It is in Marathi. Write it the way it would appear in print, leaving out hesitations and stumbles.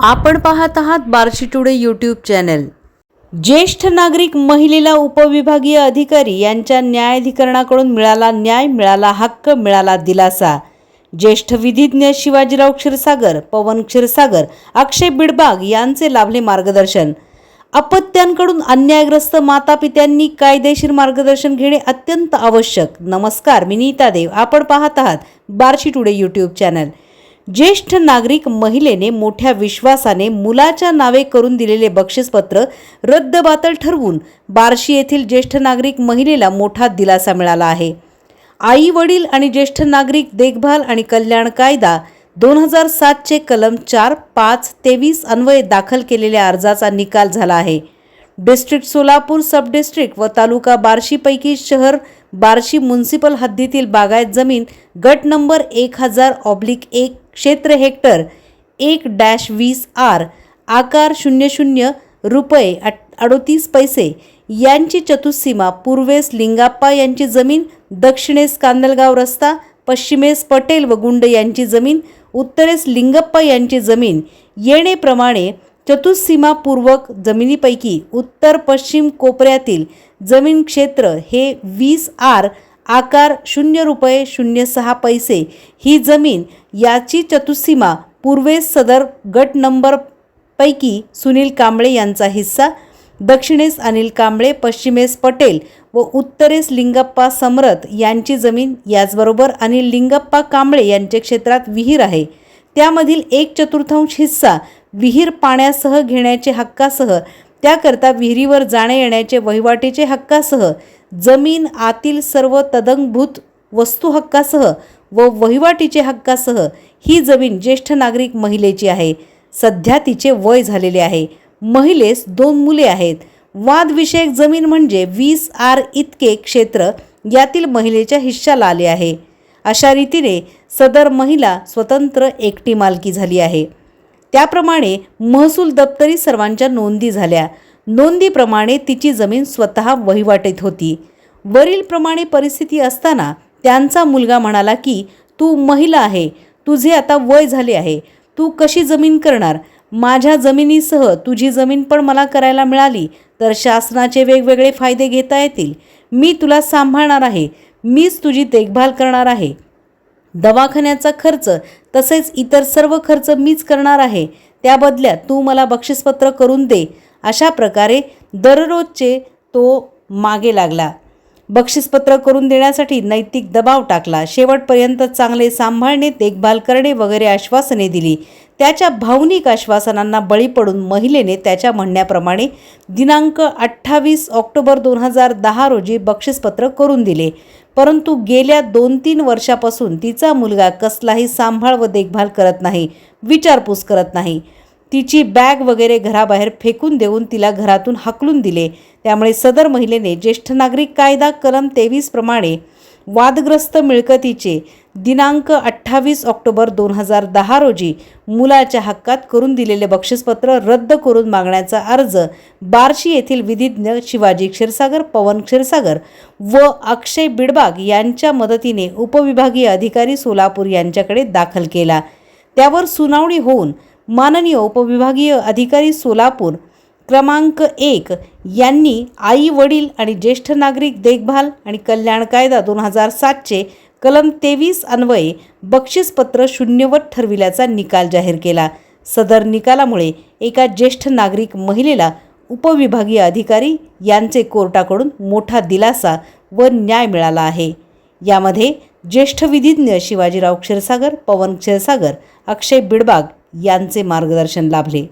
आपण पाहत आहात बार्शी टुडे यूट्यूब चॅनल। ज्येष्ठ नागरिक महिलेला उपविभागीय अधिकारी यांच्या न्यायाधिकरणाकडून मिळाला न्याय, मिळाला हक्क, मिळाला दिलासा। ज्येष्ठ विधिज्ञ शिवाजीराव क्षीरसागर, पवन क्षीरसागर, अक्षय बिडबाग यांचे लाभले मार्गदर्शन। अपत्यांकडून अन्यायग्रस्त मातापित्यांनी कायदेशीर मार्गदर्शन घेणे अत्यंत आवश्यक। नमस्कार, मी नीता देव, आपण पाहत आहात बार्शी टुडे यूट्यूब चॅनल। ज्येष्ठ नागरिक महिलेने मोठ्या विश्वासाने मुलाच्या नावे करून दिलेले बक्षीसपत्र रद्दबातल ठरवून बार्शी येथील ज्येष्ठ नागरिक महिलेला मोठा दिलासा मिळाला आहे। आई वडील आणि ज्येष्ठ नागरिक देखभाल आणि कल्याण कायदा 2007 चे कलम 4, 5, 23 अन्वये दाखल केलेल्या अर्जाचा निकाल झाला आहे। डिस्ट्रिक्ट सोलापूर, सब डिस्ट्रिक्ट व तालुका बार्शी पैकी शहर बार्शी म्युनिसिपल हद्दीतील बागायत जमीन गट नंबर 1000/1 क्षेत्र हेक्टर 1-20 आर आकार 00 रुपये 38 पैसे यांची चतुःसीमा, पूर्वेस लिंगाप्पा यांची जमीन, दक्षिणेस कांदलगाव रस्ता, पश्चिमेस पटेल व गुंड यांची जमीन, उत्तरेस लिंगप्पा यांची जमीन येणेप्रमाणे चतुःसीमापूर्वक जमिनीपैकी उत्तर पश्चिम कोपऱ्यातील जमीन क्षेत्र हे 20 आर आकार 0 रुपये 06 पैसे ही जमीन, याची चतुःसीमा पूर्वेस सदर गट नंबर पैकी सुनील कांबळे यांचा हिस्सा, दक्षिणेस अनिल कांबळे, पश्चिमेस पटेल व उत्तरेस लिंगप्पा समरथ यांची जमीन। याचबरोबर अनिल लिंगप्पा कांबळे यांच्या क्षेत्रात विहीर आहे, त्यामधील 1/4 हिस्सा विहीर पाण्यासह घेण्याचे हक्कासह, त्याकरता विहिरीवर जाणे येण्याचे वहिवाटीचे हक्कासह, जमीन आतील सर्व तदंगभूत वस्तू हक्कासह व वहिवाटीचे हक्कासह ही जमीन ज्येष्ठ नागरिक महिलेची आहे। सध्या तिचे वय झालेले आहे। महिलेस 2 मुले आहेत। वादविषयक जमीन म्हणजे 20 आर इतके क्षेत्र यातील महिलेच्या हिश्श्याला आले आहे। अशा रीतीने सदर महिला स्वतंत्र एकटी मालकी झाली आहे। त्याप्रमाणे महसूल दप्तरी सर्वांच्या नोंदी झाल्या। नोंदीप्रमाणे तिची जमीन स्वतः वहिवाटीत होती। वरील प्रमाणे परिस्थिती असताना त्यांचा मुलगा म्हणाला की तू महिला आहे, तुझे आता वय झाले आहे, तू कशी जमीन करणार? माझ्या जमिनीसह तुझी जमीन पण मला करायला मिळाली तर शासनाचे वेगवेगळे फायदे घेता येतील। मी तुला सांभाळणार आहे, मीच तुझी देखभाल करणार आहे, दवाखान्याचा खर्च तसेच इतर सर्व खर्च मीच करणार आहे, त्या बदल्यात तू मला बक्षीसपत्र करून दे। अशा प्रकारे दररोजचे तो मागे लागला। बक्षीसपत्र करून देण्यासाठी नैतिक दबाव टाकला। शेवटपर्यंत चांगले सांभाळणे, देखभाल करणे वगैरे आश्वासने दिली। त्याच्या भावनिक आश्वासनांना बळी पडून महिलेने त्याच्या म्हणण्याप्रमाणे दिनांक 28 ऑक्टोबर 2010 रोजी बक्षीसपत्र करून दिले। परंतु गेल्या 2-3 वर्षापासून तिचा मुलगा कसलाही सांभाळ व देखभाल करत नाही, विचारपूस करत नाही। तिची बॅग वगैरे घराबाहेर फेकून देऊन तिला घरातून हाकलून दिले। त्यामुळे सदर महिलेने ज्येष्ठ नागरिक कायदा कलम 23 प्रमाणे वादग्रस्त मिळकतीचे दिनांक 28 ऑक्टोबर 2010 रोजी मुलाच्या हक्कात करून दिलेले बक्षीसपत्र रद्द करून मागण्याचा अर्ज बार्शी येथील विधिज्ञ शिवाजी क्षीरसागर, पवन क्षीरसागर व अक्षय बिडबाग यांच्या मदतीने उपविभागीय अधिकारी सोलापूर यांच्याकडे दाखल केला। त्यावर सुनावणी होऊन माननीय उपविभागीय अधिकारी सोलापूर क्रमांक 1 यांनी आई वडील आणि ज्येष्ठ नागरिक देखभाल आणि कल्याण कायदा 2007 चे कलम 23 अन्वये बक्षीसपत्र शून्यवत ठरविल्याचा निकाल जाहीर केला। सदर निकालामुळे एका ज्येष्ठ नागरिक महिलेला उपविभागीय अधिकारी यांचे कोर्टाकडून मोठा दिलासा व न्याय मिळाला आहे। यामध्ये ज्येष्ठ विधिज्ञ शिवाजीराव क्षीरसागर, पवन क्षीरसागर, अक्षय बिडबाग यांचे मार्गदर्शन लाभले।